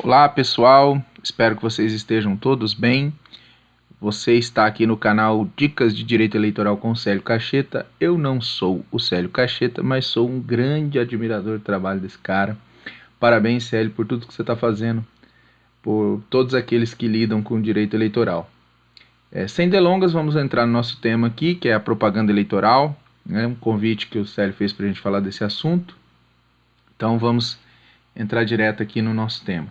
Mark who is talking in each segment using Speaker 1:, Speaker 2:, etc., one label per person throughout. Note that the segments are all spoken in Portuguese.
Speaker 1: Olá pessoal, espero que vocês estejam todos bem. Você está aqui no canal Dicas de Direito Eleitoral com Célio Cacheta. Eu não sou o Célio Cacheta, mas sou um grande admirador do trabalho desse cara. Parabéns, Célio, por tudo que você está fazendo, por todos aqueles que lidam com o direito eleitoral. Sem delongas, vamos entrar no nosso tema aqui, que é a propaganda eleitoral, né? Um convite que o Célio fez para a gente falar desse assunto. Então vamos entrar direto aqui no nosso tema.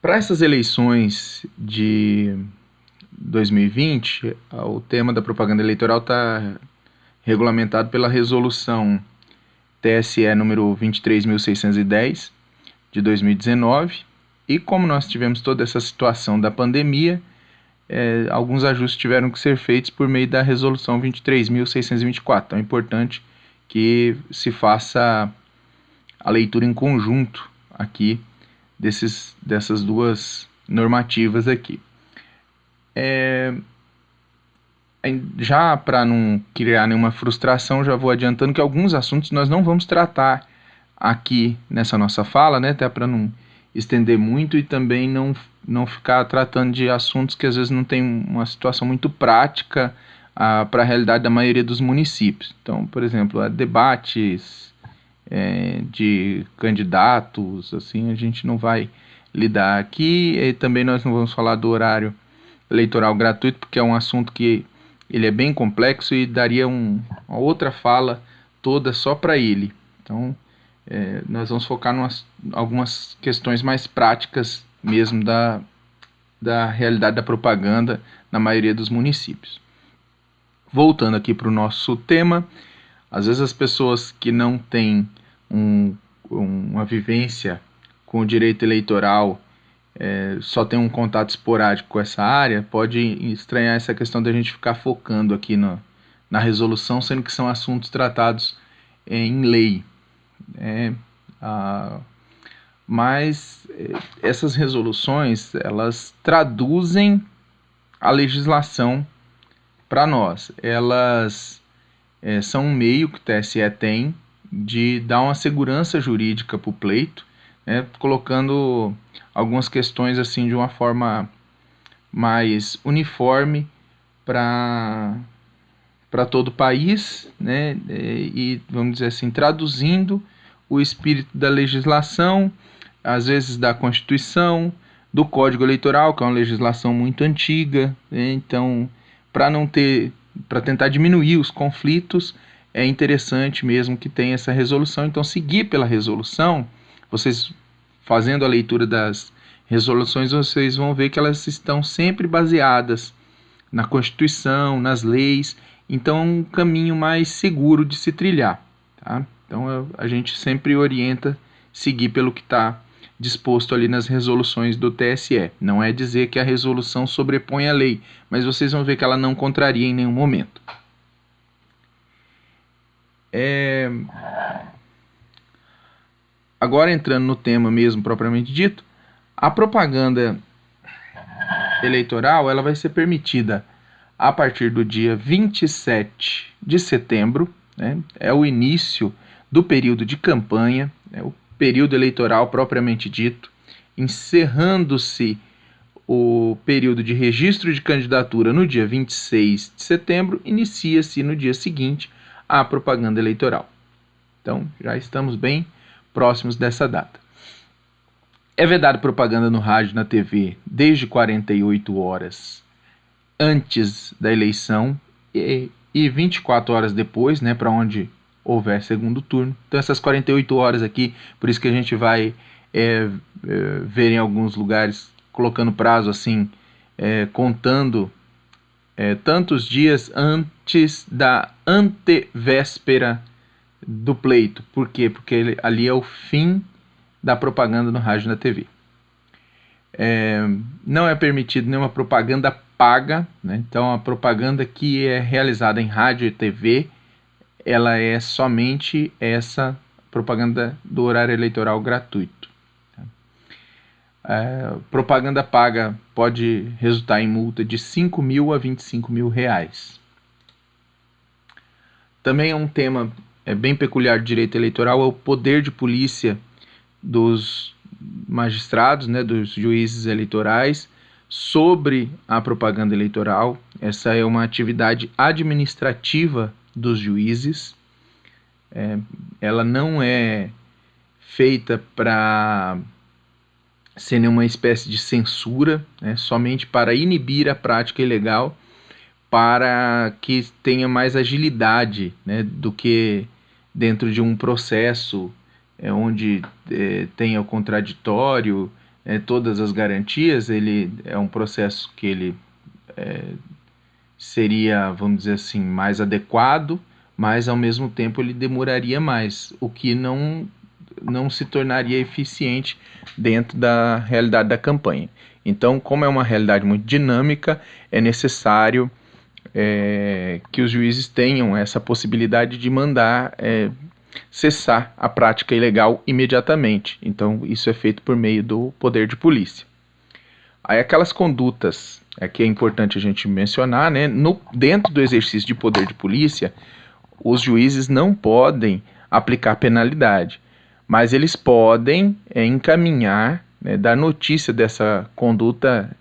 Speaker 1: Para essas eleições de 2020, o tema da propaganda eleitoral está regulamentado pela resolução TSE número 23.610 de 2019, e como nós tivemos toda essa situação da pandemia, alguns ajustes tiveram que ser feitos por meio da resolução 23.624. Então é importante que se faça a leitura em conjunto aqui dessas duas normativas aqui. Já para não criar nenhuma frustração, já vou adiantando que alguns assuntos nós não vamos tratar aqui nessa nossa fala, né, até para não estender muito e também não ficar tratando de assuntos que às vezes não tem uma situação muito prática para a realidade da maioria dos municípios. Então, por exemplo, debates de candidatos, assim, a gente não vai lidar aqui. E também nós não vamos falar do horário eleitoral gratuito, porque é um assunto que ele é bem complexo e daria uma outra fala toda só para ele. Então, nós vamos focar em algumas questões mais práticas mesmo da realidade da propaganda na maioria dos municípios. Voltando aqui para o nosso tema, às vezes as pessoas que não têm uma vivência com o direito eleitoral, só tem um contato esporádico com essa área, pode estranhar essa questão de a gente ficar focando aqui na resolução, sendo que são assuntos tratados em lei. Mas essas resoluções, elas traduzem a legislação para nós. Elas são um meio que o TSE tem de dar uma segurança jurídica para o pleito, colocando algumas questões assim de uma forma mais uniforme para todo o país, né? E vamos dizer assim, traduzindo o espírito da legislação, às vezes da Constituição, do Código Eleitoral, que é uma legislação muito antiga, né? Então, para tentar diminuir os conflitos, é interessante mesmo que tenha essa resolução. Então, seguir pela resolução, vocês fazendo a leitura das resoluções, vocês vão ver que elas estão sempre baseadas na Constituição, nas leis. Então é um caminho mais seguro de se trilhar, tá? Então a gente sempre orienta seguir pelo que está disposto ali nas resoluções do TSE. Não é dizer que a resolução sobrepõe a lei, mas vocês vão ver que ela não contraria em nenhum momento. Agora entrando no tema mesmo propriamente dito, a propaganda eleitoral ela vai ser permitida a partir do dia 27 de setembro, né? É o início do período de campanha, o período eleitoral propriamente dito, encerrando-se o período de registro de candidatura no dia 26 de setembro, inicia-se no dia seguinte a propaganda eleitoral. Então, já estamos bem próximos dessa data. É vedado propaganda no rádio e na TV desde 48 horas antes da eleição e 24 horas depois, né, para onde houver segundo turno. Então essas 48 horas aqui, por isso que a gente vai ver em alguns lugares colocando prazo assim, contando tantos dias antes da antevéspera do pleito. Por quê? Porque ali é o fim da propaganda no rádio e na TV. Não é permitido nenhuma propaganda paga, né? Então a propaganda que é realizada em rádio e TV, ela é somente essa propaganda do horário eleitoral gratuito. Propaganda paga pode resultar em multa de 5 mil a 25 mil reais. Também é um tema bem peculiar de direito eleitoral, é o poder de polícia dos magistrados, né, dos juízes eleitorais, sobre a propaganda eleitoral. Essa é uma atividade administrativa dos juízes. Ela não é feita para ser nenhuma espécie de censura, né, somente para inibir a prática ilegal, para que tenha mais agilidade, né, do que dentro de um processo onde tenha o contraditório, todas as garantias. Ele é um processo que ele seria, vamos dizer assim, mais adequado, mas ao mesmo tempo ele demoraria mais, o que não se tornaria eficiente dentro da realidade da campanha. Então, como é uma realidade muito dinâmica, é necessário que os juízes tenham essa possibilidade de mandar cessar a prática ilegal imediatamente. Então, isso é feito por meio do poder de polícia. Aí aquelas condutas que é importante a gente mencionar, né? Dentro do exercício de poder de polícia, os juízes não podem aplicar penalidade, mas eles podem encaminhar, né, dar notícia dessa conduta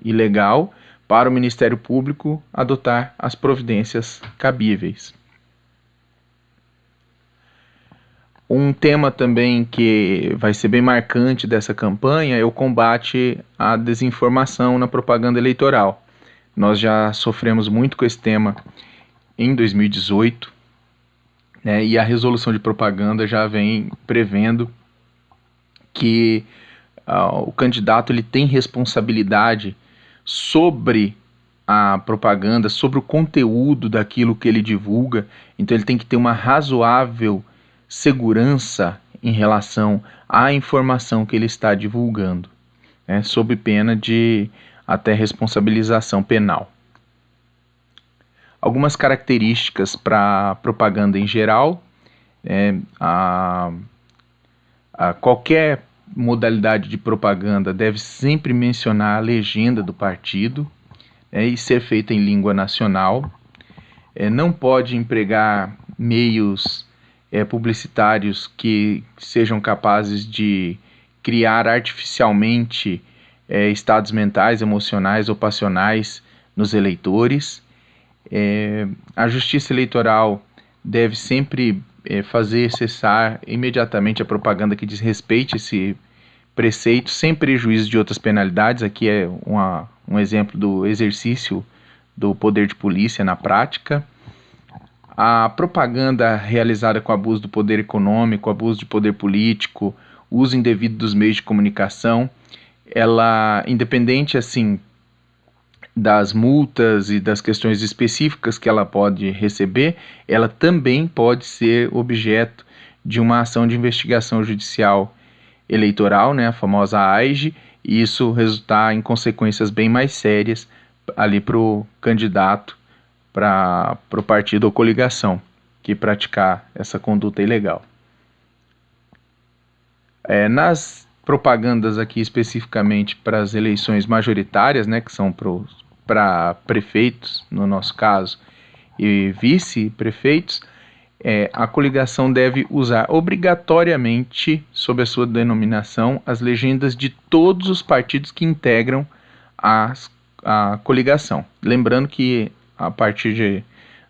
Speaker 1: ilegal para o Ministério Público adotar as providências cabíveis. Um tema também que vai ser bem marcante dessa campanha é o combate à desinformação na propaganda eleitoral. Nós já sofremos muito com esse tema em 2018, né, e a resolução de propaganda já vem prevendo que o candidato ele tem responsabilidade sobre a propaganda, sobre o conteúdo daquilo que ele divulga. Então ele tem que ter uma razoável segurança em relação à informação que ele está divulgando, né, sob pena de até responsabilização penal. Algumas características para propaganda em geral: qualquer modalidade de propaganda deve sempre mencionar a legenda do partido, e ser feita em língua nacional. Não pode empregar meios publicitários que sejam capazes de criar artificialmente estados mentais, emocionais ou passionais nos eleitores. A Justiça Eleitoral deve sempre fazer cessar imediatamente a propaganda que desrespeite esse preceito, sem prejuízo de outras penalidades. Aqui é um exemplo do exercício do poder de polícia na prática. A propaganda realizada com abuso do poder econômico, abuso de poder político, uso indevido dos meios de comunicação, ela, independente assim das multas e das questões específicas que ela pode receber, ela também pode ser objeto de uma ação de investigação judicial eleitoral, né, a famosa AIGE, e isso resultar em consequências bem mais sérias ali para o candidato, para o partido ou coligação que praticar essa conduta ilegal. Nas propagandas aqui especificamente para as eleições majoritárias, né, que são para prefeitos, no nosso caso, e vice-prefeitos, a coligação deve usar obrigatoriamente, sob a sua denominação, as legendas de todos os partidos que integram a coligação. Lembrando que a partir de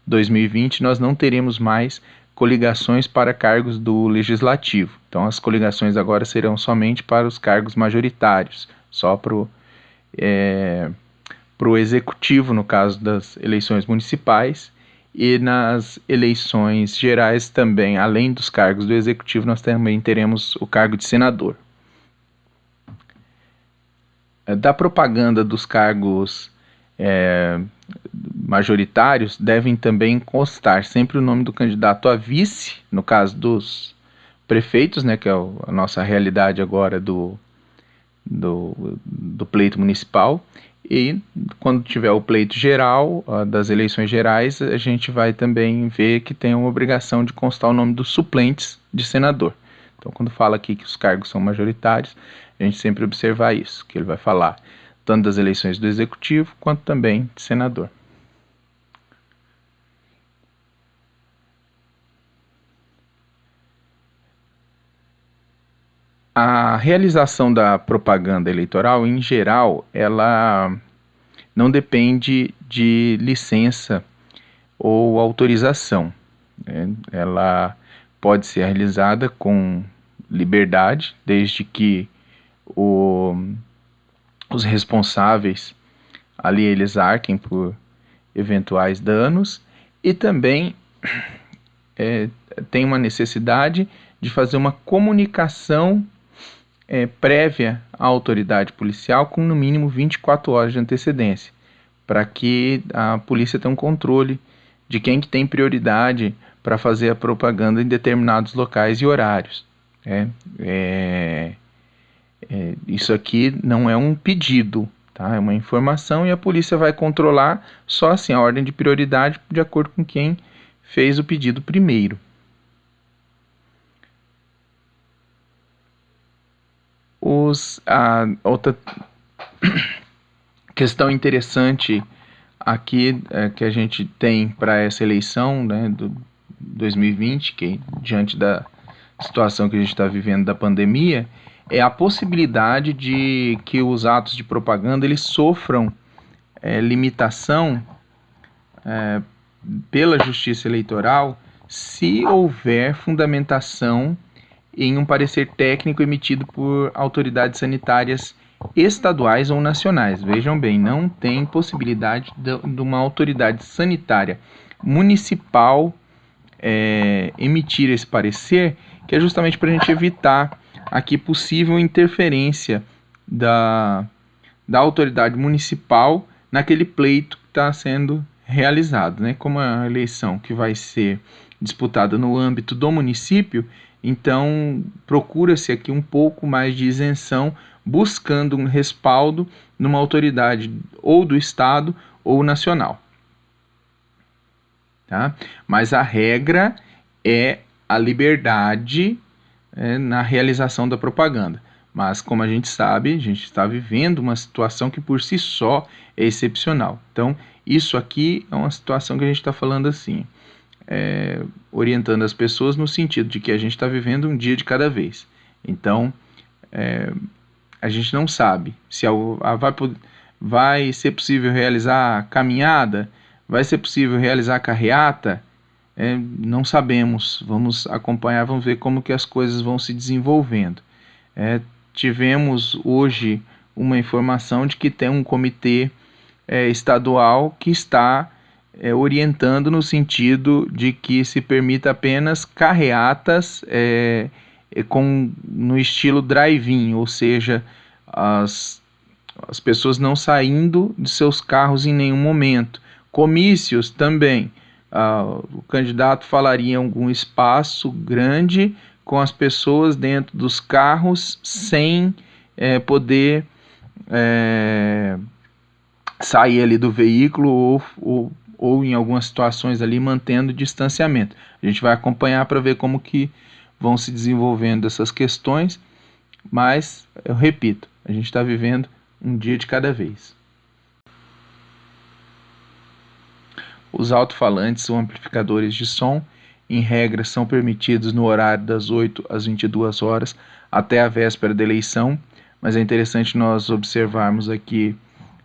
Speaker 1: 2020 nós não teremos mais coligações para cargos do legislativo. Então as coligações agora serão somente para os cargos majoritários, só para o executivo, no caso das eleições municipais. E nas eleições gerais também, além dos cargos do executivo, nós também teremos o cargo de senador. Da propaganda dos cargos majoritários, devem também constar sempre o nome do candidato a vice, no caso dos prefeitos, né, que é a nossa realidade agora do pleito municipal. E quando tiver o pleito geral, das eleições gerais, a gente vai também ver que tem uma obrigação de constar o nome dos suplentes de senador. Então, quando fala aqui que os cargos são majoritários, a gente sempre observar isso, que ele vai falar tanto das eleições do executivo, quanto também de senador. A realização da propaganda eleitoral, em geral, ela não depende de licença ou autorização, né? Ela pode ser realizada com liberdade, desde que os responsáveis ali eles arquem por eventuais danos, e também tem uma necessidade de fazer uma comunicação prévia à autoridade policial com no mínimo 24 horas de antecedência, para que a polícia tenha um controle de quem que tem prioridade para fazer a propaganda em determinados locais e horários. Isso aqui não é um pedido, tá? É uma informação, e a polícia vai controlar só assim a ordem de prioridade de acordo com quem fez o pedido primeiro. A outra questão interessante aqui que a gente tem para essa eleição, né, do 2020, que diante da situação que a gente está vivendo da pandemia, é a possibilidade de que os atos de propaganda eles sofram limitação pela Justiça Eleitoral se houver fundamentação em um parecer técnico emitido por autoridades sanitárias estaduais ou nacionais. Vejam bem, não tem possibilidade de uma autoridade sanitária municipal emitir esse parecer, que é justamente para a gente evitar aqui possível interferência da autoridade municipal naquele pleito que está sendo realizado, né? Como a eleição que vai ser disputada no âmbito do município, então procura-se aqui um pouco mais de isenção, buscando um respaldo numa autoridade ou do estado ou nacional. Tá? Mas a regra é a liberdade na realização da propaganda. Mas, como a gente sabe, a gente está vivendo uma situação que por si só é excepcional. Então, isso aqui é uma situação que a gente está falando assim, orientando as pessoas no sentido de que a gente está vivendo um dia de cada vez. Então, a gente não sabe se vai ser possível realizar a caminhada, vai ser possível realizar a carreata, não sabemos. Vamos acompanhar, vamos ver como que as coisas vão se desenvolvendo. Tivemos hoje uma informação de que tem um comitê estadual que está orientando no sentido de que se permita apenas carreatas no estilo drive-in, ou seja, as pessoas não saindo de seus carros em nenhum momento. Comícios também. O candidato falaria em algum espaço grande com as pessoas dentro dos carros sem poder sair ali do veículo ou em algumas situações ali mantendo distanciamento. A gente vai acompanhar para ver como que vão se desenvolvendo essas questões, mas eu repito, a gente está vivendo um dia de cada vez. Os alto-falantes ou amplificadores de som, em regra, são permitidos no horário das 8 às 22 horas até a véspera da eleição, mas é interessante nós observarmos aqui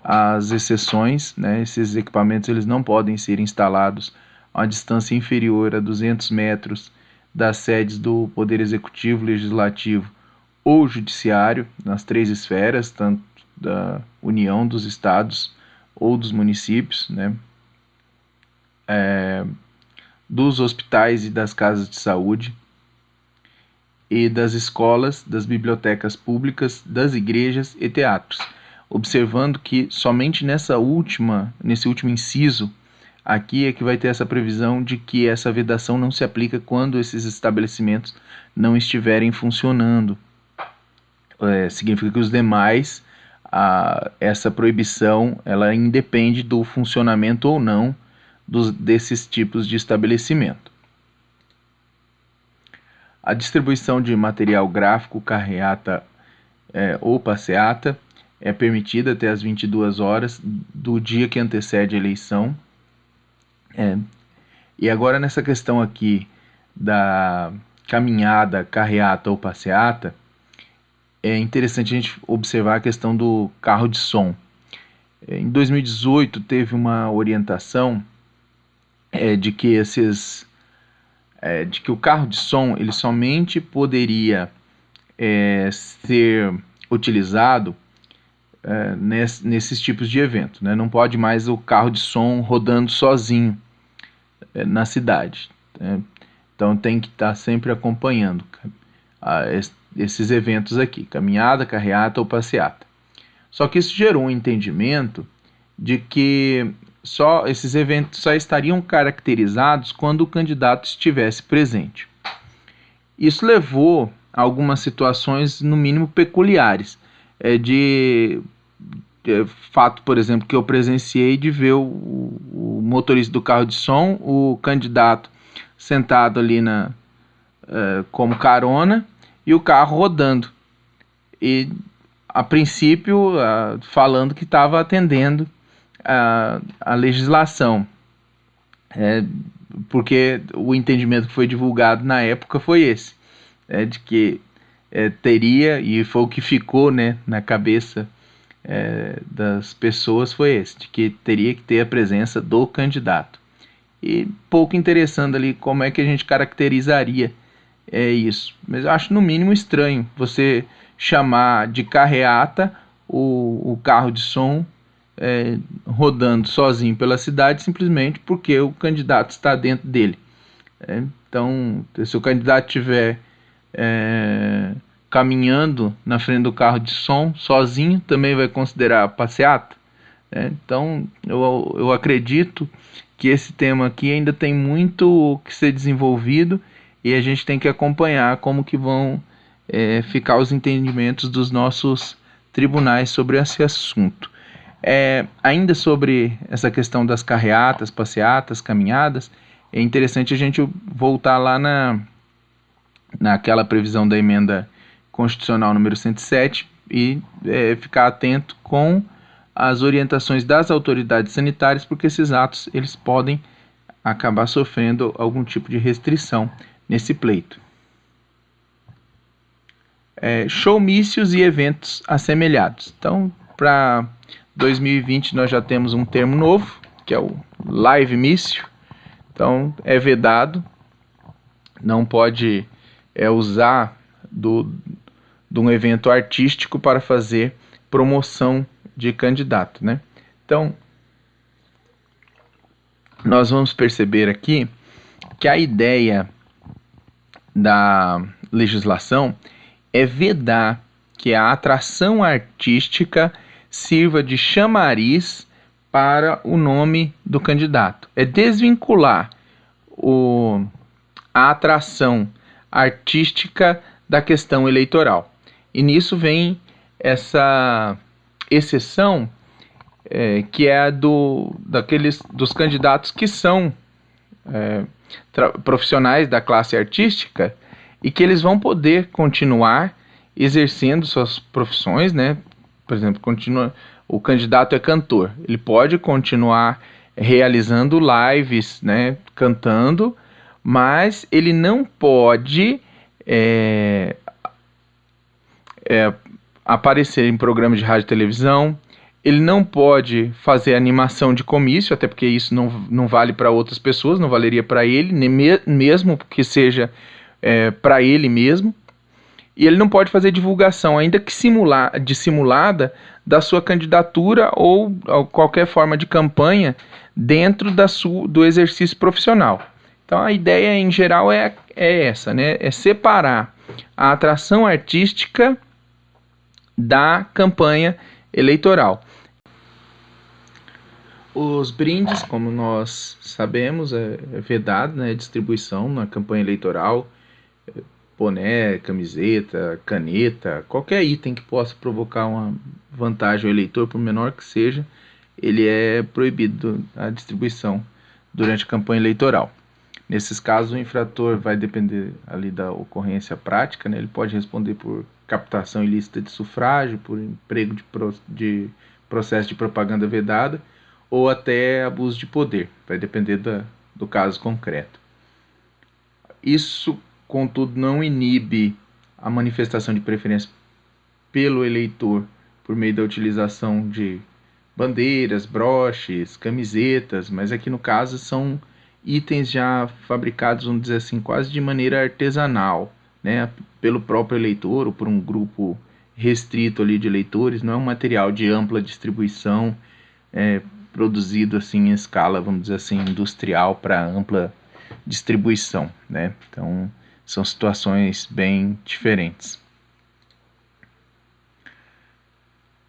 Speaker 1: as exceções, né? Esses equipamentos eles não podem ser instalados a uma distância inferior a 200 metros das sedes do Poder Executivo, Legislativo ou Judiciário, nas 3 esferas, tanto da União, dos estados ou dos municípios, né? Dos hospitais e das casas de saúde, e das escolas, das bibliotecas públicas, das igrejas e teatros, observando que somente nesse último inciso aqui é que vai ter essa previsão de que essa vedação não se aplica quando esses estabelecimentos não estiverem funcionando. Significa que os demais, essa proibição ela independe do funcionamento ou não desses tipos de estabelecimento. A distribuição de material gráfico, carreata ou passeata é permitida até as 22 horas do dia que antecede a eleição. E agora nessa questão aqui da caminhada, carreata ou passeata, é interessante a gente observar a questão do carro de som. Em 2018 teve uma orientação de que de que o carro de som ele somente poderia ser utilizado nesses tipos de evento, né? Não pode mais o carro de som rodando sozinho na cidade, né? Então tem que estar sempre acompanhando esses eventos aqui, caminhada, carreata ou passeata. Só que isso gerou um entendimento de que esses eventos só estariam caracterizados quando o candidato estivesse presente. Isso levou a algumas situações, no mínimo, peculiares. Fato, por exemplo, que eu presenciei de ver o motorista do carro de som, o candidato sentado ali como carona e o carro rodando. E, a princípio, falando que estava atendendo a legislação. Porque o entendimento que foi divulgado na época foi esse, de que teria, e foi o que ficou, né, na cabeça das pessoas, foi esse, de que teria que ter a presença do candidato. E pouco interessando ali como é que a gente caracterizaria isso. Mas eu acho no mínimo estranho você chamar de carreata o carro de som rodando sozinho pela cidade simplesmente porque o candidato está dentro dele. Então, se o candidato estiver caminhando na frente do carro de som sozinho, também vai considerar passeata. Então, eu acredito que esse tema aqui ainda tem muito que ser desenvolvido e a gente tem que acompanhar como que vão ficar os entendimentos dos nossos tribunais sobre esse assunto. Ainda sobre essa questão das carreatas, passeatas, caminhadas, é interessante a gente voltar lá naquela previsão da emenda constitucional número 107 e ficar atento com as orientações das autoridades sanitárias, porque esses atos eles podem acabar sofrendo algum tipo de restrição nesse pleito. Showmícios e eventos assemelhados. Então, para 2020 nós já temos um termo novo, que é o live mício. Então, é vedado, não pode usar de um evento artístico para fazer promoção de candidato, né? Então, nós vamos perceber aqui que a ideia da legislação é vedar que a atração artística sirva de chamariz para o nome do candidato. É desvincular a atração artística da questão eleitoral. E nisso vem essa exceção que é dos candidatos que são profissionais da classe artística e que eles vão poder continuar exercendo suas profissões, né? Por exemplo, o candidato é cantor, ele pode continuar realizando lives, né, cantando, mas ele não pode aparecer em programas de rádio e televisão, ele não pode fazer animação de comício, até porque isso não vale para outras pessoas, não valeria para ele, nem mesmo que seja para ele mesmo. E ele não pode fazer divulgação, ainda que dissimulada, da sua candidatura ou qualquer forma de campanha dentro do exercício profissional. Então a ideia em geral é essa, né? É separar a atração artística da campanha eleitoral. Os brindes, como nós sabemos, é vedado, né? Distribuição na campanha eleitoral, boné, camiseta, caneta, qualquer item que possa provocar uma vantagem ao eleitor, por menor que seja, ele é proibido a distribuição durante a campanha eleitoral. Nesses casos, o infrator vai depender ali da ocorrência prática, né? Ele pode responder por captação ilícita de sufrágio, por emprego de processo de propaganda vedada ou até abuso de poder, vai depender do caso concreto. Isso, contudo, não inibe a manifestação de preferência pelo eleitor por meio da utilização de bandeiras, broches, camisetas, mas aqui no caso são itens já fabricados, vamos dizer assim, quase de maneira artesanal, né, pelo próprio eleitor ou por um grupo restrito ali de eleitores. Não é um material de ampla distribuição, produzido assim em escala, vamos dizer assim, industrial para ampla distribuição, né? Então são situações bem diferentes.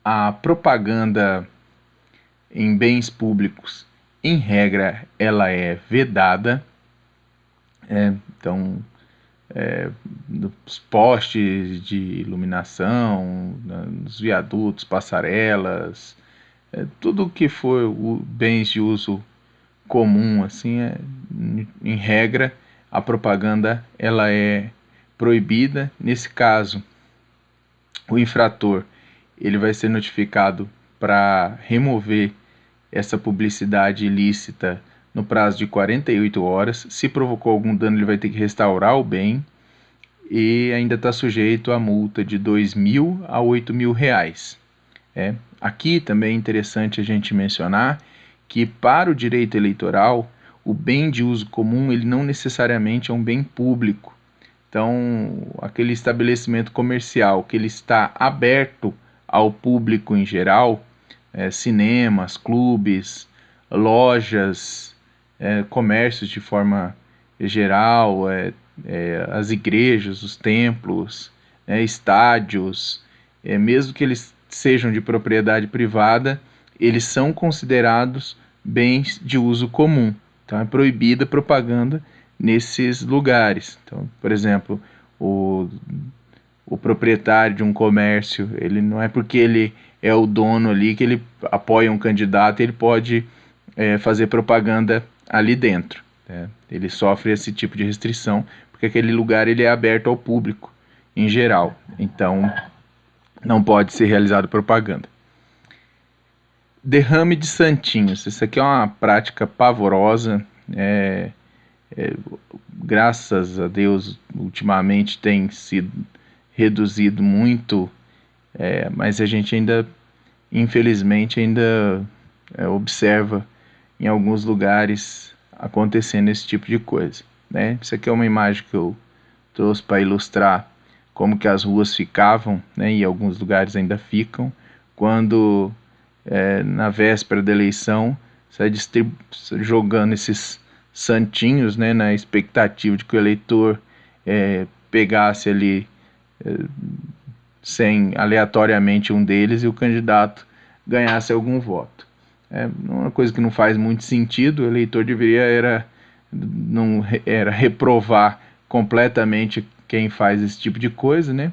Speaker 1: A propaganda em bens públicos, em regra, ela é vedada. Então, nos postes de iluminação, nos viadutos, passarelas, tudo que for bens de uso comum, assim, em regra, a propaganda ela é proibida. Nesse caso, o infrator ele vai ser notificado para remover essa publicidade ilícita no prazo de 48 horas. Se provocou algum dano, ele vai ter que restaurar o bem e ainda está sujeito a multa de R$2.000 a R$8.000. Aqui também é interessante a gente mencionar que para o direito eleitoral, o bem de uso comum ele não necessariamente é um bem público. Então, aquele estabelecimento comercial que ele está aberto ao público em geral, cinemas, clubes, lojas, comércios de forma geral, as igrejas, os templos, estádios, mesmo que eles sejam de propriedade privada, eles são considerados bens de uso comum. Então é proibida a propaganda nesses lugares. Então, por exemplo, o proprietário de um comércio, ele não é porque ele é o dono ali que ele apoia um candidato, ele pode fazer propaganda ali dentro. Ele sofre esse tipo de restrição porque aquele lugar ele é aberto ao público em geral. Então não pode ser realizado propaganda. Derrame de santinhos. Isso aqui é uma prática pavorosa. Graças a Deus, ultimamente tem sido reduzido muito, mas a gente ainda, infelizmente, observa em alguns lugares acontecendo esse tipo de coisa, né? Isso aqui é uma imagem que eu trouxe para ilustrar como que as ruas ficavam, né? E alguns lugares ainda ficam, quando na véspera da eleição sai jogando esses santinhos, né? Na expectativa de que o eleitor pegasse ali aleatoriamente um deles e o candidato ganhasse algum voto. Uma coisa que não faz muito sentido. O eleitor deveria era reprovar completamente quem faz esse tipo de coisa, né?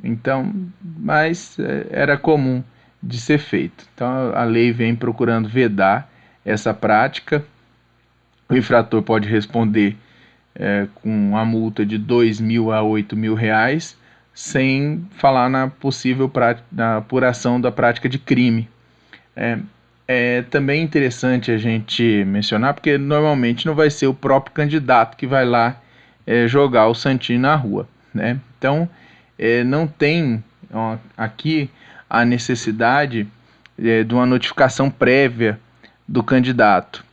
Speaker 1: Então, mas era comum de ser feito. Então a lei vem procurando vedar essa prática. O infrator pode responder com a multa de R$2.000 a R$8.000, sem falar na possível na apuração da prática de crime. É também interessante a gente mencionar, porque normalmente não vai ser o próprio candidato que vai lá jogar o santinho na rua, né? Então, não tem aqui a necessidade de uma notificação prévia do candidato,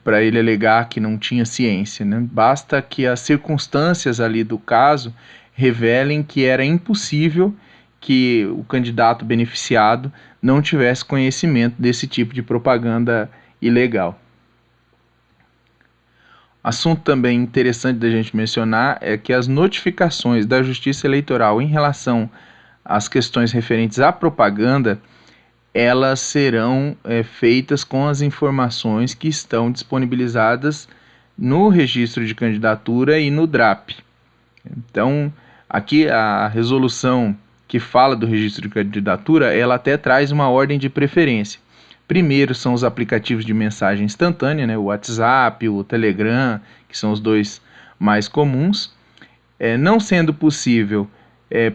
Speaker 1: para ele alegar que não tinha ciência, né? Basta que as circunstâncias ali do caso revelem que era impossível que o candidato beneficiado não tivesse conhecimento desse tipo de propaganda ilegal. Assunto também interessante da gente mencionar é que as notificações da Justiça Eleitoral em relação às questões referentes à propaganda, elas serão feitas com as informações que estão disponibilizadas no registro de candidatura e no DRAP. Então, aqui a resolução que fala do registro de candidatura, ela até traz uma ordem de preferência. Primeiro são os aplicativos de mensagem instantânea, né, o WhatsApp, o Telegram, que são os dois mais comuns. Não sendo possível,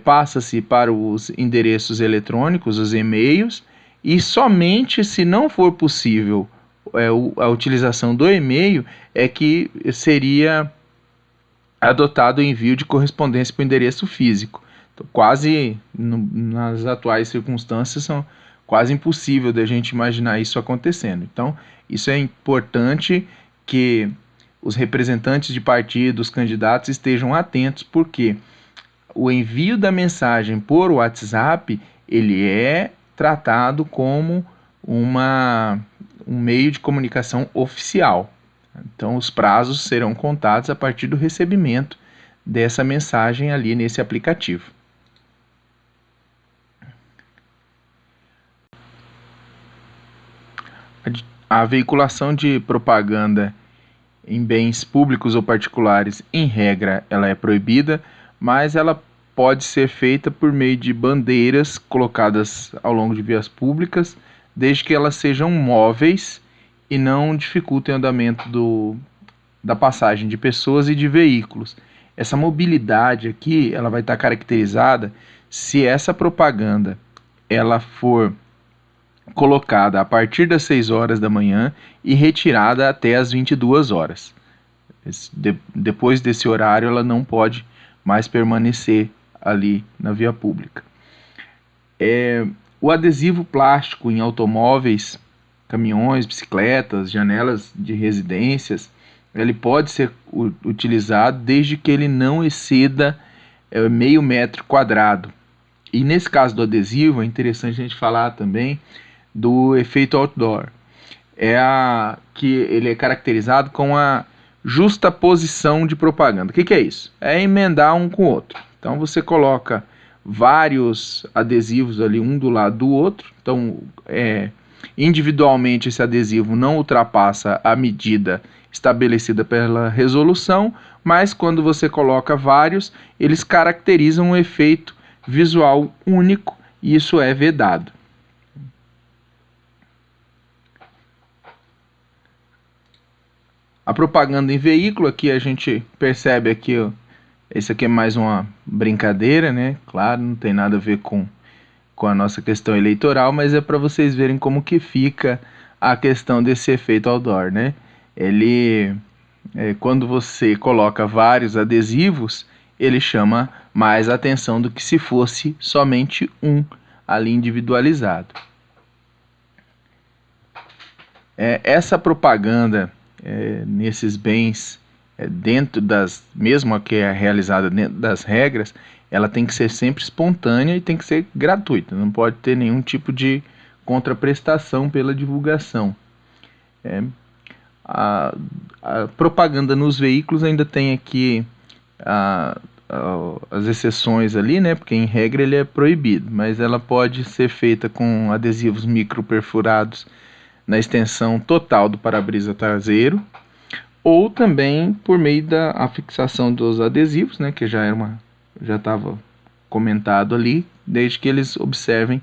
Speaker 1: passa-se para os endereços eletrônicos, os e-mails, e somente se não for possível a utilização do e-mail é que seria adotado o envio de correspondência para o endereço físico. quase, nas atuais circunstâncias, são quase impossível da gente imaginar isso acontecendo. Então, isso é importante que os representantes de partidos, candidatos, estejam atentos, porque o envio da mensagem por WhatsApp, ele é tratado como um meio de comunicação oficial. Então, os prazos serão contados a partir do recebimento dessa mensagem ali nesse aplicativo. A veiculação de propaganda em bens públicos ou particulares, em regra, ela é proibida, mas ela pode ser feita por meio de bandeiras colocadas ao longo de vias públicas, desde que elas sejam móveis e não dificultem o andamento da passagem de pessoas e de veículos. Essa mobilidade aqui, ela vai estar caracterizada se essa propaganda ela for colocada a partir das 6 horas da manhã e retirada até as 22 horas. Depois desse horário, ela não pode mais permanecer ali na via pública. O adesivo plástico em automóveis, caminhões, bicicletas, janelas de residências, ele pode ser utilizado desde que ele não exceda meio metro quadrado. E nesse caso do adesivo, é interessante a gente falar também do efeito outdoor. Que ele é caracterizado com a justaposição de propaganda. O que é isso? É emendar um com o outro. Então você coloca vários adesivos ali, um do lado do outro. Então, individualmente esse adesivo não ultrapassa a medida estabelecida pela resolução, mas quando você coloca vários, eles caracterizam um efeito visual único e isso é vedado. A propaganda em veículo, aqui a gente percebe aqui, ó, isso aqui é mais uma brincadeira, né? Claro, não tem nada a ver com a nossa questão eleitoral, mas é para vocês verem como que fica a questão desse efeito outdoor, né? Quando você coloca vários adesivos, ele chama mais atenção do que se fosse somente um ali individualizado. Essa propaganda nesses bens, mesmo a que é realizada dentro das regras, ela tem que ser sempre espontânea e tem que ser gratuita, não pode ter nenhum tipo de contraprestação pela divulgação. A propaganda nos veículos ainda tem aqui as exceções ali, né? Porque em regra ele é proibido, mas ela pode ser feita com adesivos microperfurados na extensão total do para-brisa traseiro, ou também por meio da fixação dos adesivos, né? Que já estava comentado ali, desde que eles observem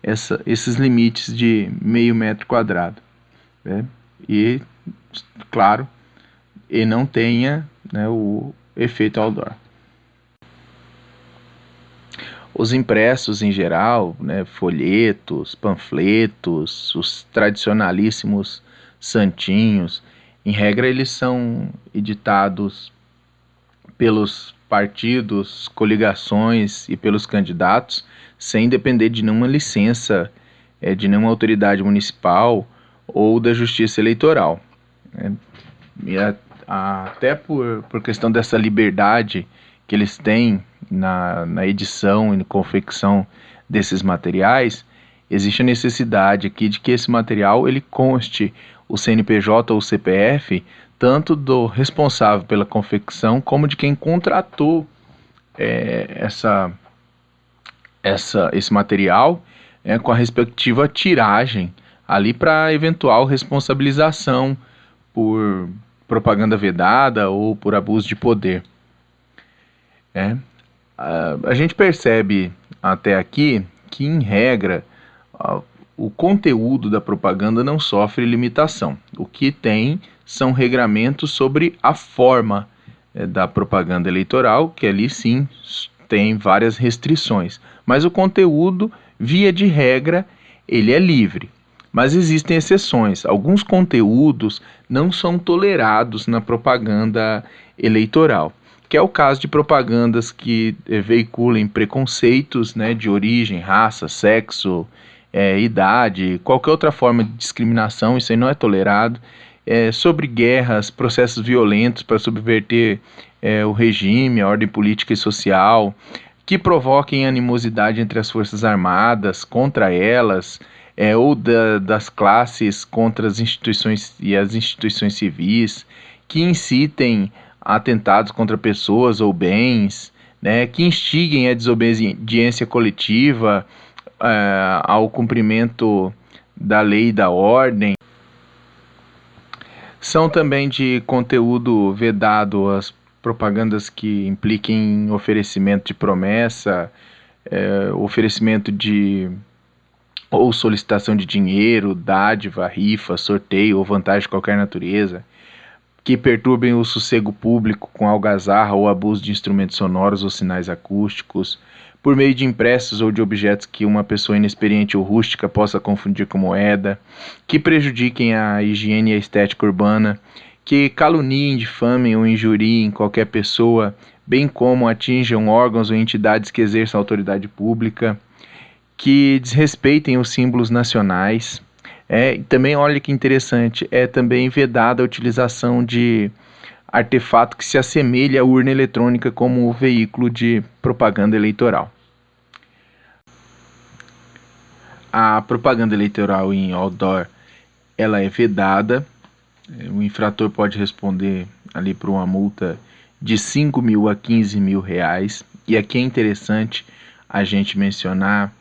Speaker 1: esses limites de meio metro quadrado, né? E, claro, e não tenha, né, o efeito outdoor. Os impressos em geral, né, folhetos, panfletos, os tradicionalíssimos santinhos, em regra eles são editados pelos partidos, coligações e pelos candidatos, sem depender de nenhuma licença de nenhuma autoridade municipal ou da Justiça Eleitoral. E até por questão dessa liberdade que eles têm na edição e confecção desses materiais, existe a necessidade aqui de que esse material ele conste o CNPJ ou o CPF, tanto do responsável pela confecção como de quem contratou esse material, com a respectiva tiragem ali para eventual responsabilização por propaganda vedada ou por abuso de poder. A gente percebe até aqui que, em regra, o conteúdo da propaganda não sofre limitação. O que tem são regramentos sobre a forma da propaganda eleitoral, que ali sim tem várias restrições. Mas o conteúdo, via de regra, ele é livre. Mas existem exceções. Alguns conteúdos não são tolerados na propaganda eleitoral. O que é o caso de propagandas que veiculem preconceitos, né, de origem, raça, sexo, idade, qualquer outra forma de discriminação, isso aí não é tolerado, sobre guerras, processos violentos para subverter o regime, a ordem política e social, que provoquem animosidade entre as forças armadas, contra elas, ou das classes contra as instituições e as instituições civis, que incitem atentados contra pessoas ou bens, né, que instiguem a desobediência coletiva, ao cumprimento da lei e da ordem. São também de conteúdo vedado as propagandas que impliquem oferecimento de promessa, oferecimento de ou solicitação de dinheiro, dádiva, rifa, sorteio ou vantagem de qualquer natureza, que perturbem o sossego público com algazarra ou abuso de instrumentos sonoros ou sinais acústicos, por meio de impressos ou de objetos que uma pessoa inexperiente ou rústica possa confundir com moeda, que prejudiquem a higiene e a estética urbana, que caluniem, difamem ou injuriem qualquer pessoa, bem como atinjam órgãos ou entidades que exerçam autoridade pública, que desrespeitem os símbolos nacionais. Também, olha que interessante, é também vedada a utilização de artefato que se assemelha à urna eletrônica como veículo de propaganda eleitoral. A propaganda eleitoral em outdoor, ela é vedada. O infrator pode responder ali por uma multa de 5 mil a 15 mil reais. E aqui é interessante a gente mencionar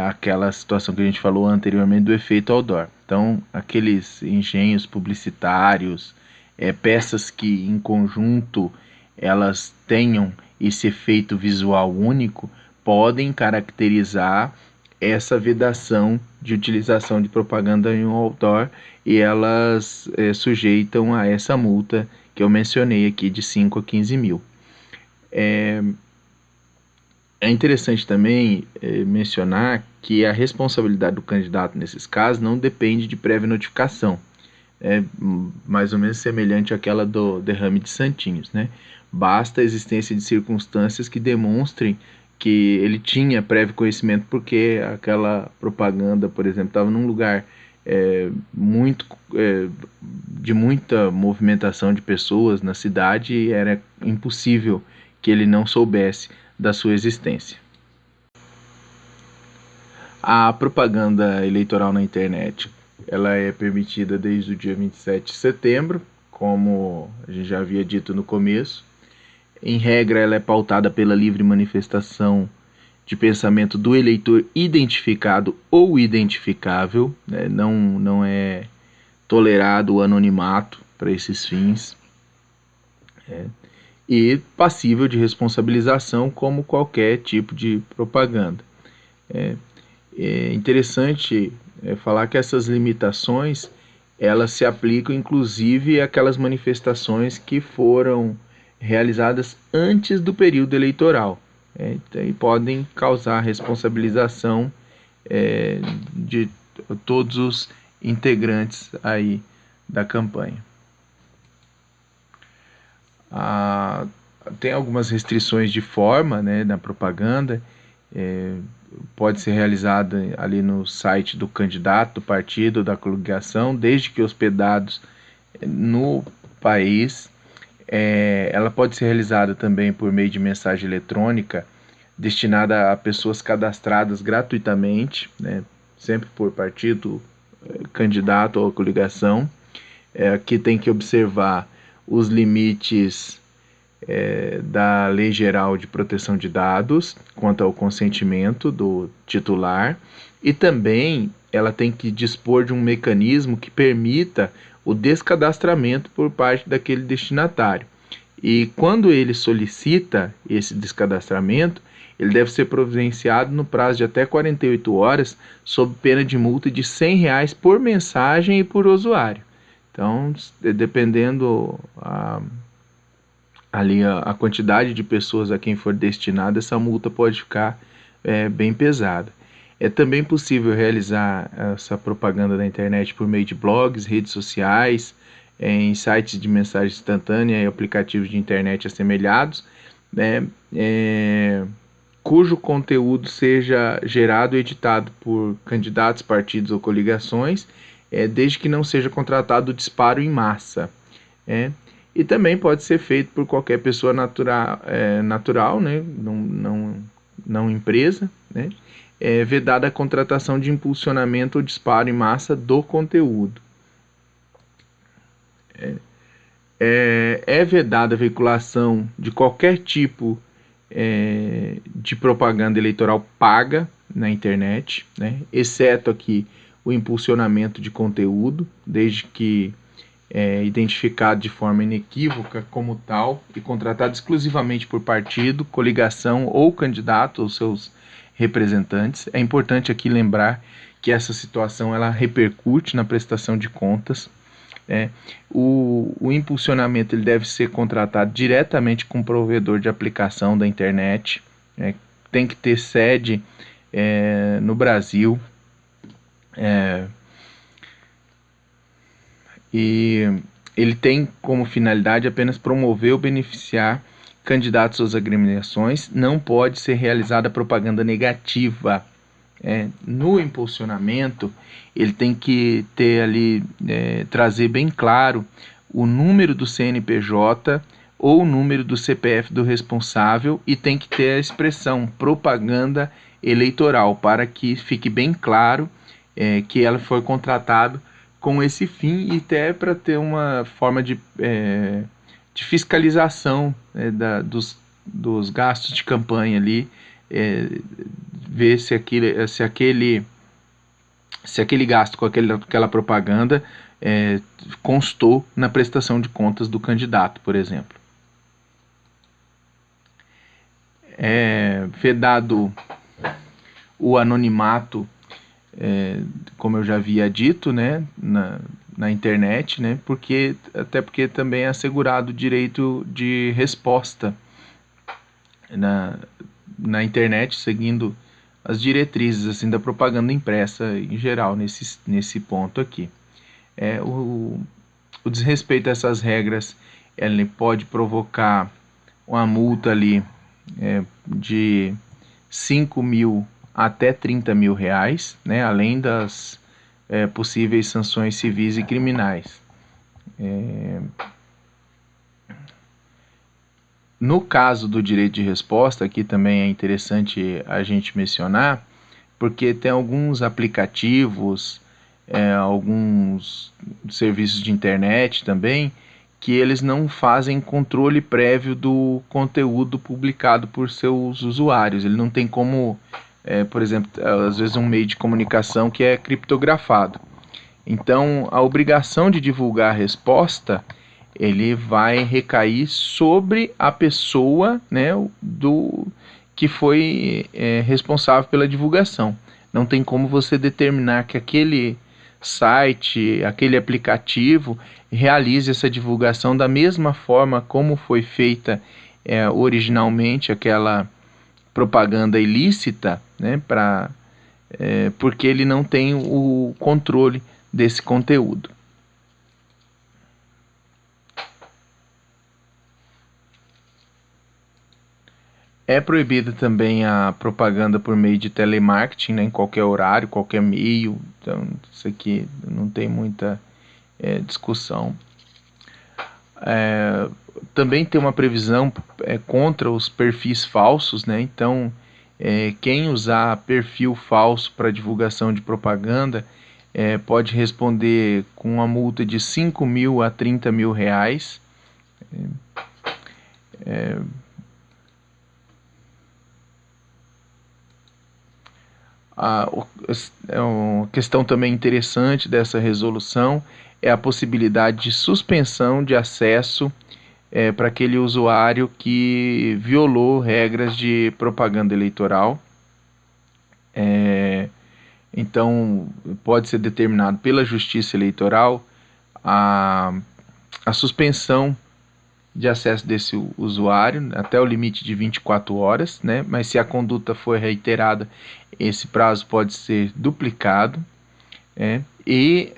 Speaker 1: aquela situação que a gente falou anteriormente do efeito outdoor. Então, aqueles engenhos publicitários, peças que em conjunto elas tenham esse efeito visual único, podem caracterizar essa vedação de utilização de propaganda em um outdoor, e elas sujeitam a essa multa que eu mencionei aqui de 5 a 15 mil. É interessante também mencionar que a responsabilidade do candidato nesses casos não depende de prévia notificação. É mais ou menos semelhante àquela do derrame de Santinhos, né? Basta a existência de circunstâncias que demonstrem que ele tinha prévio conhecimento, porque aquela propaganda, por exemplo, estava num lugar de muita movimentação de pessoas na cidade, e era impossível que ele não soubesse da sua existência. A propaganda eleitoral na internet, ela é permitida desde o dia 27 de setembro, como a gente já havia dito no começo. Em regra, ela é pautada pela livre manifestação de pensamento do eleitor identificado ou identificável, né? Não é tolerado o anonimato para esses fins, e passível de responsabilização como qualquer tipo de propaganda. É interessante falar que essas limitações, elas se aplicam inclusive àquelas manifestações que foram realizadas antes do período eleitoral, e podem causar responsabilização de todos os integrantes aí da campanha. Tem algumas restrições de forma, né, na propaganda. Pode ser realizada ali no site do candidato, do partido, da coligação, desde que hospedados no país. Ela pode ser realizada também por meio de mensagem eletrônica destinada a pessoas cadastradas gratuitamente, né, sempre por partido, candidato ou coligação, que tem que observar os limites da Lei Geral de Proteção de Dados quanto ao consentimento do titular, e também ela tem que dispor de um mecanismo que permita o descadastramento por parte daquele destinatário. E quando ele solicita esse descadastramento, ele deve ser providenciado no prazo de até 48 horas, sob pena de multa de R$100 por mensagem e por usuário. Então, dependendo a quantidade de pessoas a quem for destinada, essa multa pode ficar bem pesada. É também possível realizar essa propaganda na internet por meio de blogs, redes sociais, em sites de mensagem instantânea e aplicativos de internet assemelhados, né, cujo conteúdo seja gerado e editado por candidatos, partidos ou coligações, desde que não seja contratado o disparo em massa. E também pode ser feito por qualquer pessoa natural, né, não empresa, né, vedada a contratação de impulsionamento ou disparo em massa do conteúdo. É vedada a veiculação de qualquer tipo de propaganda eleitoral paga na internet, né, exceto aqui o impulsionamento de conteúdo, desde que identificado de forma inequívoca como tal e contratado exclusivamente por partido, coligação ou candidato ou seus representantes. É importante aqui lembrar que essa situação ela repercute na prestação de contas. O impulsionamento ele deve ser contratado diretamente com o provedor de aplicação da internet, tem que ter sede no Brasil, e ele tem como finalidade apenas promover ou beneficiar candidatos às agremiações, não pode ser realizada propaganda negativa. No impulsionamento, ele tem que ter ali, trazer bem claro o número do CNPJ ou o número do CPF do responsável e tem que ter a expressão propaganda eleitoral, para que fique bem claro que ela foi contratada com esse fim e até para ter uma forma de fiscalização dos gastos de campanha ali, ver se aquele gasto com aquela propaganda constou na prestação de contas do candidato, por exemplo. Vedado o anonimato, como eu já havia dito, né, na internet, né, até porque também é assegurado o direito de resposta na internet, seguindo as diretrizes assim, da propaganda impressa em geral, nesse ponto aqui. O desrespeito a essas regras ele pode provocar uma multa ali de 5 mil até 30 mil reais, né, além das possíveis sanções civis e criminais. No caso do direito de resposta, aqui também é interessante a gente mencionar, porque tem alguns aplicativos, alguns serviços de internet também, que eles não fazem controle prévio do conteúdo publicado por seus usuários. Ele não tem como, por exemplo, às vezes um meio de comunicação que é criptografado. Então, a obrigação de divulgar a resposta ele vai recair sobre a pessoa, né, que foi responsável pela divulgação. Não tem como você determinar que aquele site, aquele aplicativo realize essa divulgação da mesma forma como foi feita originalmente aquela propaganda ilícita, né, porque ele não tem o controle desse conteúdo. É proibida também a propaganda por meio de telemarketing, né, em qualquer horário, qualquer meio. Então, isso aqui não tem muita discussão. Também tem uma previsão contra os perfis falsos, né? Então, quem usar perfil falso para divulgação de propaganda pode responder com uma multa de 5 mil a 30 mil reais. Uma questão também interessante dessa resolução é a possibilidade de suspensão de acesso para aquele usuário que violou regras de propaganda eleitoral. Então, pode ser determinado pela Justiça Eleitoral a suspensão de acesso desse usuário até o limite de 24 horas, né? Mas se a conduta for reiterada, esse prazo pode ser duplicado, e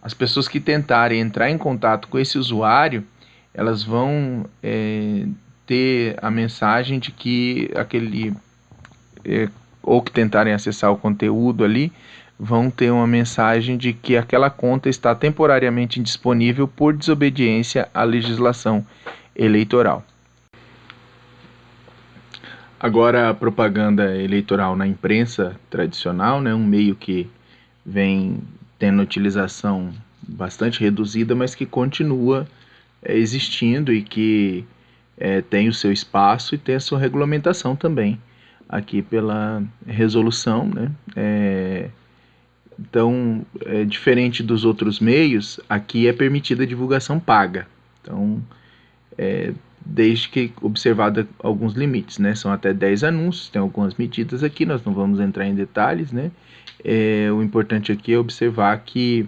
Speaker 1: as pessoas que tentarem entrar em contato com esse usuário, elas vão ter a mensagem de que ou que tentarem acessar o conteúdo ali, vão ter uma mensagem de que aquela conta está temporariamente indisponível por desobediência à legislação eleitoral. Agora, a propaganda eleitoral na imprensa tradicional, né, um meio que vem tendo utilização bastante reduzida, mas que continua existindo e que tem o seu espaço e tem a sua regulamentação também, aqui pela resolução, né? Então, diferente dos outros meios, aqui é permitida a divulgação paga. Então, desde que observado alguns limites, né? São até 10 anúncios, tem algumas medidas aqui, nós não vamos entrar em detalhes, né? O importante aqui é observar que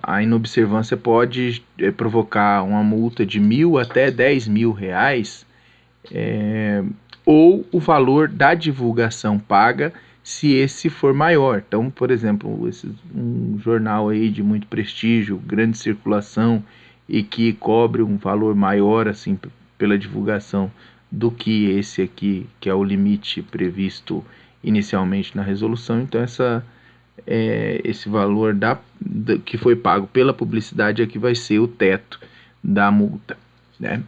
Speaker 1: a inobservância pode provocar uma multa de R$1.000 até R$10.000, ou o valor da divulgação paga, se esse for maior. Então, por exemplo, um jornal aí de muito prestígio, grande circulação, e que cobre um valor maior assim pela divulgação do que esse aqui, que é o limite previsto inicialmente na resolução. Então esse valor que foi pago pela publicidade aqui vai ser o teto da multa, né?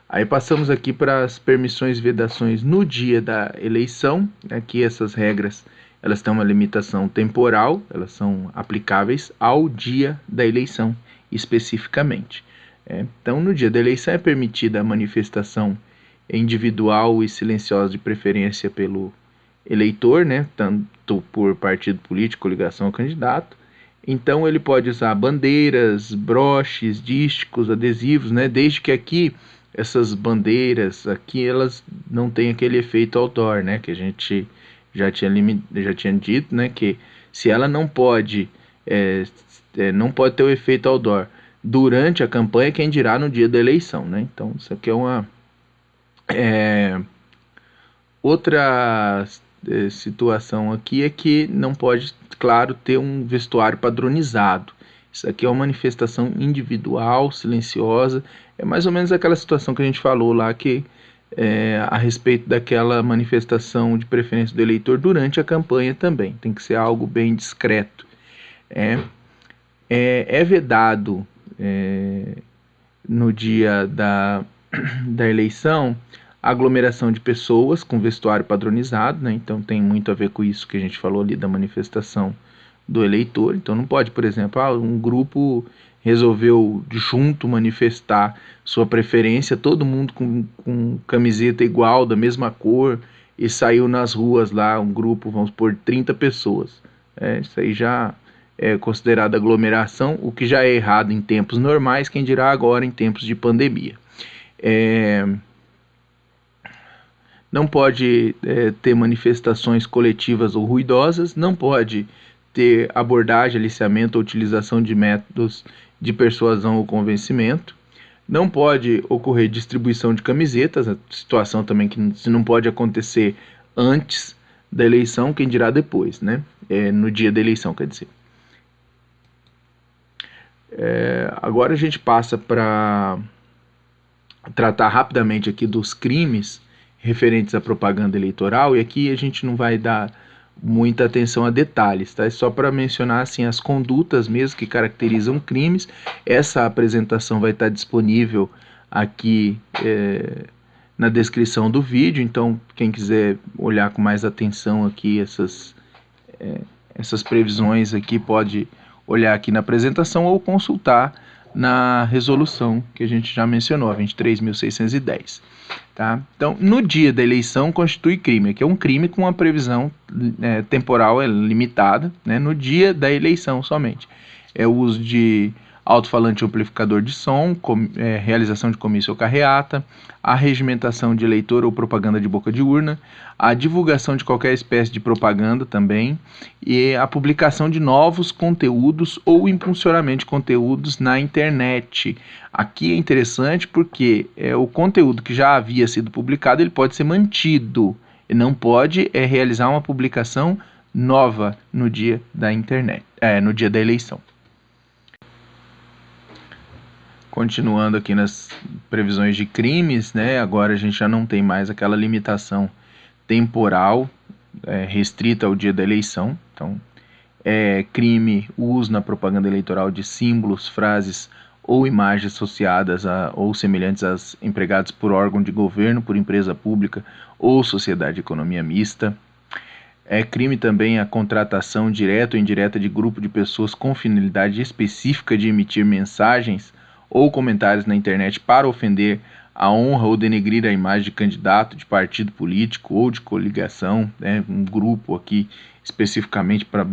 Speaker 1: Aí passamos aqui para as permissões e vedações no dia da eleição. Aqui essas regras, elas têm uma limitação temporal, elas são aplicáveis ao dia da eleição especificamente. Então, no dia da eleição é permitida a manifestação individual e silenciosa de preferência pelo eleitor, né, tanto por partido político, coligação ou candidato. Então, ele pode usar bandeiras, broches, dísticos, adesivos, né, desde que aqui essas bandeiras aqui, elas não têm aquele efeito outdoor, né, que a gente já tinha dito, né, que se ela não pode ter o efeito outdoor durante a campanha, quem dirá no dia da eleição, né? Então, isso aqui é uma outra situação aqui, é que não pode, claro, ter um vestuário padronizado. Isso aqui é uma manifestação individual, silenciosa, é mais ou menos aquela situação que a gente falou lá, que a respeito daquela manifestação de preferência do eleitor durante a campanha também, tem que ser algo bem discreto. É vedado no dia da eleição aglomeração de pessoas com vestuário padronizado, né? Então tem muito a ver com isso que a gente falou ali da manifestação do eleitor. Então não pode, por exemplo, um grupo resolveu junto manifestar sua preferência, todo mundo com camiseta igual, da mesma cor, e saiu nas ruas lá, um grupo, vamos supor, 30 pessoas. Isso aí já é considerado aglomeração, o que já é errado em tempos normais, quem dirá agora em tempos de pandemia. Não pode ter manifestações coletivas ou ruidosas, não pode ter abordagem, aliciamento ou utilização de métodos de persuasão ou convencimento, não pode ocorrer distribuição de camisetas, a situação também que não pode acontecer antes da eleição, quem dirá depois, né? No dia da eleição, quer dizer. Agora a gente passa para tratar rapidamente aqui dos crimes referentes à propaganda eleitoral, e aqui a gente não vai dar muita atenção a detalhes, tá? É só para mencionar assim as condutas mesmo que caracterizam crimes. Essa apresentação vai estar disponível aqui na descrição do vídeo, então quem quiser olhar com mais atenção aqui essas previsões aqui pode olhar aqui na apresentação ou consultar na resolução que a gente já mencionou, a 23.610. Tá? Então, no dia da eleição constitui crime, que é um crime com uma previsão temporal limitada, né? No dia da eleição somente. É o uso de alto-falante amplificador de som, realização de comício ou carreata, a regimentação de eleitor ou propaganda de boca de urna, a divulgação de qualquer espécie de propaganda também, e a publicação de novos conteúdos ou impulsionamento de conteúdos na internet. Aqui é interessante porque o conteúdo que já havia sido publicado, ele pode ser mantido, e não pode realizar uma publicação nova no dia da internet, no dia da eleição. Continuando aqui nas previsões de crimes, né? Agora a gente já não tem mais aquela limitação temporal restrita ao dia da eleição. Então, é crime o uso na propaganda eleitoral de símbolos, frases ou imagens associadas ou semelhantes às empregadas por órgão de governo, por empresa pública ou sociedade de economia mista. É crime também a contratação direta ou indireta de grupo de pessoas com finalidade específica de emitir mensagens ou comentários na internet para ofender a honra ou denegrir a imagem de candidato, de partido político ou de coligação, né? Um grupo aqui especificamente para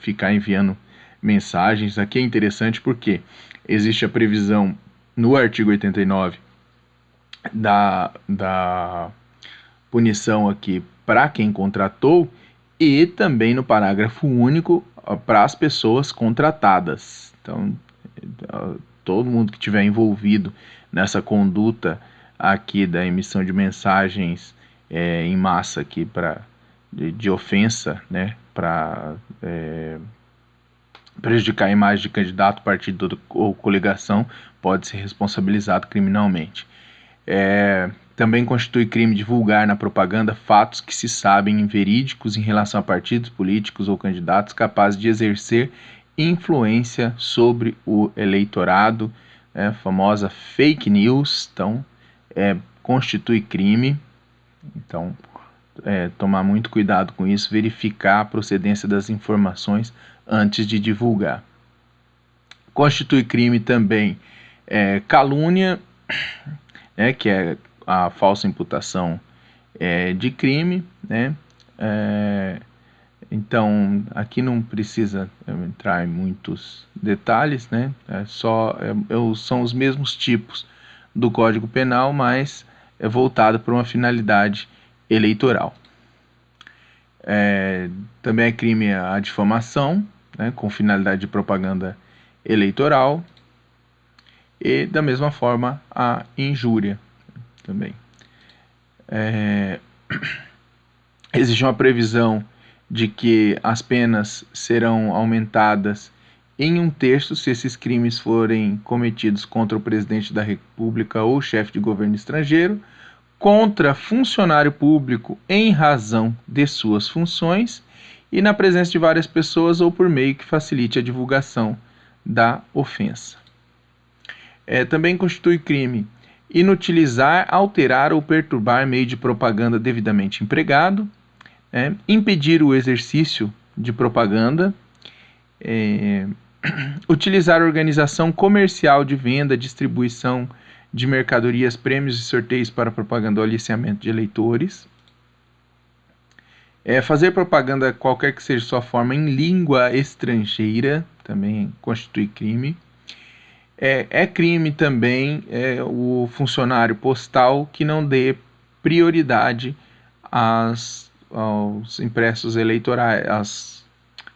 Speaker 1: ficar enviando mensagens. Aqui é interessante porque existe a previsão no artigo 89 da punição aqui para quem contratou e também no parágrafo único para as pessoas contratadas. Então, todo mundo que estiver envolvido nessa conduta aqui da emissão de mensagens em massa aqui de ofensa, né, para prejudicar a imagem de candidato, partido ou coligação, pode ser responsabilizado criminalmente. Também constitui crime divulgar na propaganda fatos que se sabem inverídicos em relação a partidos políticos ou candidatos capazes de exercer influência sobre o eleitorado, famosa fake news. Então, constitui crime. Então, tomar muito cuidado com isso, verificar a procedência das informações antes de divulgar. Constitui crime também calúnia, que é a falsa imputação de crime, né? Então, aqui não precisa entrar em muitos detalhes, né? São os mesmos tipos do Código Penal, mas é voltado para uma finalidade eleitoral. Também é crime a difamação, né, com finalidade de propaganda eleitoral, e da mesma forma a injúria também. Existe uma previsão de que as penas serão aumentadas em 1/3 se esses crimes forem cometidos contra o presidente da República ou chefe de governo estrangeiro, contra funcionário público em razão de suas funções e na presença de várias pessoas ou por meio que facilite a divulgação da ofensa. Também constitui crime inutilizar, alterar ou perturbar meio de propaganda devidamente empregado, impedir o exercício de propaganda, utilizar organização comercial de venda, distribuição de mercadorias, prêmios e sorteios para propaganda ou aliciamento de eleitores, fazer propaganda, qualquer que seja sua forma, em língua estrangeira, também constitui crime. Crime também o funcionário postal que não dê prioridade aos impressos eleitorais, às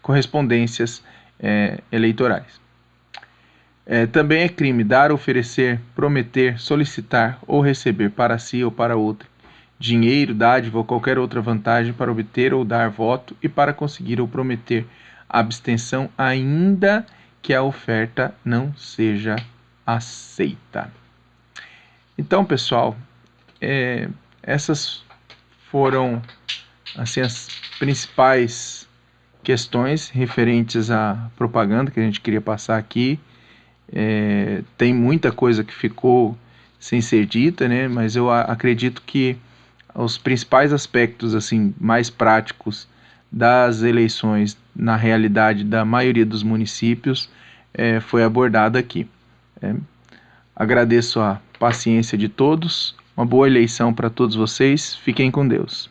Speaker 1: correspondências eleitorais. Também é crime dar, oferecer, prometer, solicitar ou receber para si ou para outro dinheiro, dádiva ou qualquer outra vantagem para obter ou dar voto e para conseguir ou prometer abstenção, ainda que a oferta não seja aceita. Então, pessoal, essas foram assim, as principais questões referentes à propaganda que a gente queria passar aqui. Tem muita coisa que ficou sem ser dita, né? Mas eu acredito que os principais aspectos assim, mais práticos das eleições na realidade da maioria dos municípios foi abordado aqui. Agradeço a paciência de todos, uma boa eleição para todos vocês, fiquem com Deus.